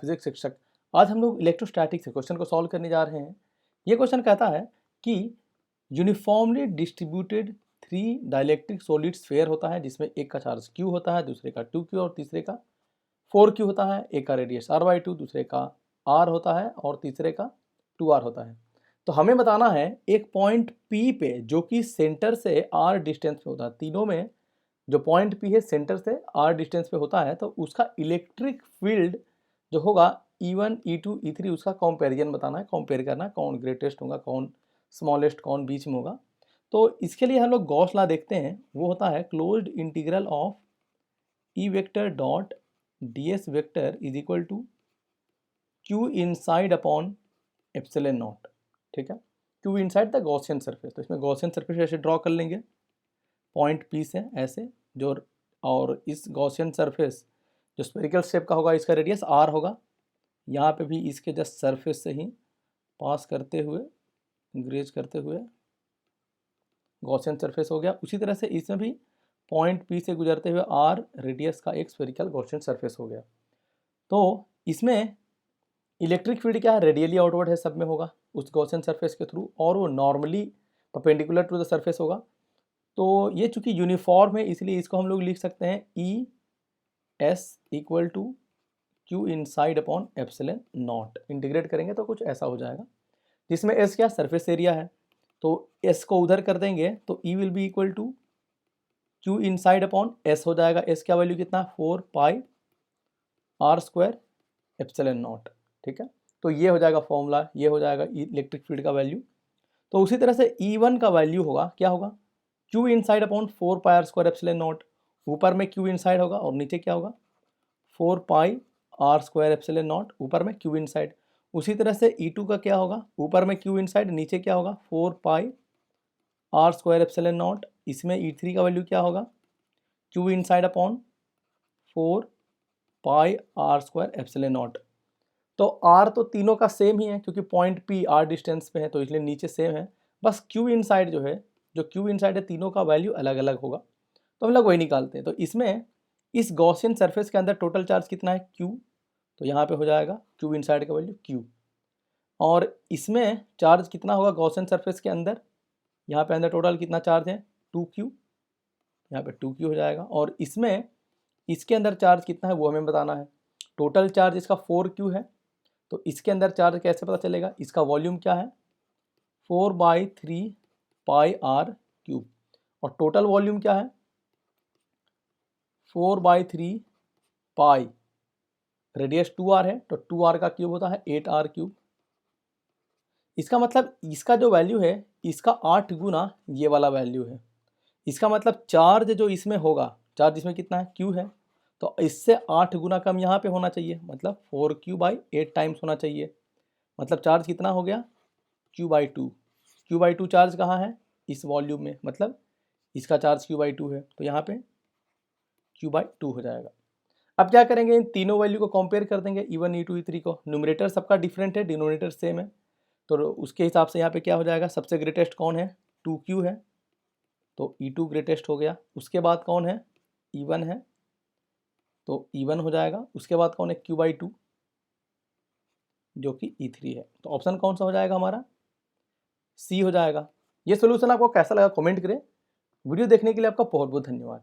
Physics शिक्षक। आज हम लोग इलेक्ट्रोस्टैटिक से क्वेश्चन को सॉल्व करने जा रहे हैं। ये क्वेश्चन कहता है कि uniformly distributed 3 dielectric solid sphere होता है जिसमें एक का चार्ज Q होता है, दूसरे का 2Q और तीसरे का 4Q होता है। एक का रेडियस R/2, दूसरे का R होता है और तीसरे का 2R होता है। तो हमें बताना है एक पॉइंट P पे जो कि सेंटर से R डिस्टेंस पे होता है। तीनों में जो पॉइंट P है सेंटर से R डिस्टेंस पे होता है, तो उसका इलेक्ट्रिक फील्ड जो होगा E1, E2, E3 उसका कंपैरिजन बताना है, कंपेयर करना है कौन ग्रेटेस्ट होगा, कौन स्मॉलेस्ट, कौन बीच में होगा। तो इसके लिए हम लोग गॉस लॉ देखते हैं। वो होता है closed integral of E vector dot ds vector is equal to Q inside upon epsilon naught. ठीक है, Q inside the Gaussian surface. तो इसमें गॉसियन सरफेस ऐसे ड्रॉ कर लेंगे पॉइंट P से ऐसे जो, और इस गॉसियन सरफेस जो स्फेरिकल शेप का होगा इसका रेडियस R होगा। यहाँ पे भी इसके जस्ट सरफेस से ही पास करते हुए, ग्रेज करते हुए गॉसियन सरफेस हो गया। उसी तरह से इसमें भी पॉइंट P से गुजरते हुए R रेडियस का एक स्फेरिकल गॉसियन सरफेस हो गया। तो इसमें इलेक्ट्रिक फील्ड क्या है, रेडियली आउटवर्ड है, सब में होगा उस गॉसियन सरफेस के थ्रू, और वो normally perpendicular to the surface होगा। तो ये चूंकि यूनिफॉर्म है इसलिए इसको हम लोग लिख सकते हैं E S equal to Q inside upon epsilon naught. Integrate करेंगे तो कुछ ऐसा हो जाएगा, जिसमें S क्या सरफेस एरिया है, तो S को उधर कर देंगे तो E will be equal to Q inside upon S हो जाएगा। S क्या वैल्यू कितना, 4 pi R square epsilon naught. ठीक है, तो ये हो जाएगा फॉर्मूला, ये हो जाएगा इलेक्ट्रिक फील्ड का वैल्यू। तो उसी तरह से E1 का वैल्यू होगा, क्या होगा, Q inside upon 4 pi R square epsilon not. ऊपर में Q इनसाइड होगा और नीचे क्या होगा, 4 pi R square epsilon not, ऊपर में Q इनसाइड। उसी तरह से E2 का क्या होगा, ऊपर में Q इनसाइड, नीचे क्या होगा, 4 pi R square epsilon not. इसमें E3 का वैल्यू क्या होगा, Q inside upon 4 pi R square epsilon not. तो R तो तीनों का सेम ही है क्योंकि पॉइंट P R डिस्टेंस पे है, तो इसलिए नीचे सेम है। बस Q इनसाइड जो है, जो Q इनसाइड है तीनों का वैल्यू अलग अलग होगा, तो हम लोग वही निकालते हैं। तो इसमें इस गॉसियन सरफेस के अंदर टोटल चार्ज कितना है, Q, तो यहाँ पे हो जाएगा Q इनसाइड का वैल्यू Q। और इसमें चार्ज कितना होगा गॉसियन सरफेस के अंदर, यहाँ पे अंदर टोटल कितना चार्ज है, 2Q, यहाँ पे 2Q हो जाएगा। और इसमें इसके अंदर चार्ज कितना है वो हमें बताना है। टोटल चार्ज इसका 4Q है, तो इसके अंदर चार्ज कैसे पता चलेगा, इसका वॉल्यूम क्या है, 4/3 पाई R क्यूब, और टोटल वॉल्यूम क्या है, 4/3 पाई, रेडियस 2R है तो 2R का क्यूब होता है 8R क्यूब। इसका मतलब इसका जो वैल्यू है इसका 8 गुना ये वाला वैल्यू है। इसका मतलब चार्ज जो इसमें होगा, चार्ज इसमें कितना है, Q है, तो इससे 8 गुना कम यहाँ पे होना चाहिए, मतलब 4Q/8 टाइम्स होना चाहिए। मतलब चार्ज कितना हो गया, Q/2। Q/2 चार्ज कहाँ है, इस वॉल्यूम में, मतलब इसका चार्ज Q/2 है, तो यहाँ पे Q/2 हो जाएगा। अब क्या करेंगे, इन तीनों वैल्यू को कंपेयर कर देंगे, E1, E2, E3 को। न्यूमरेटर सबका डिफरेंट है, डिनोमिनेटर सेम है, तो उसके हिसाब से यहाँ पे क्या हो जाएगा, सबसे ग्रेटेस्ट कौन है, 2Q है, तो E2 ग्रेटेस्ट हो गया। उसके बाद कौन है, E1 है, तो E1 हो जाएगा। उसके बाद कौन है, Q/2 जो कि E3 है। तो ऑप्शन कौन सा हो जाएगा हमारा, C हो जाएगा। ये सोल्यूशन आपको कैसा लगा कमेंट करें। वीडियो देखने के लिए आपका बहुत बहुत धन्यवाद।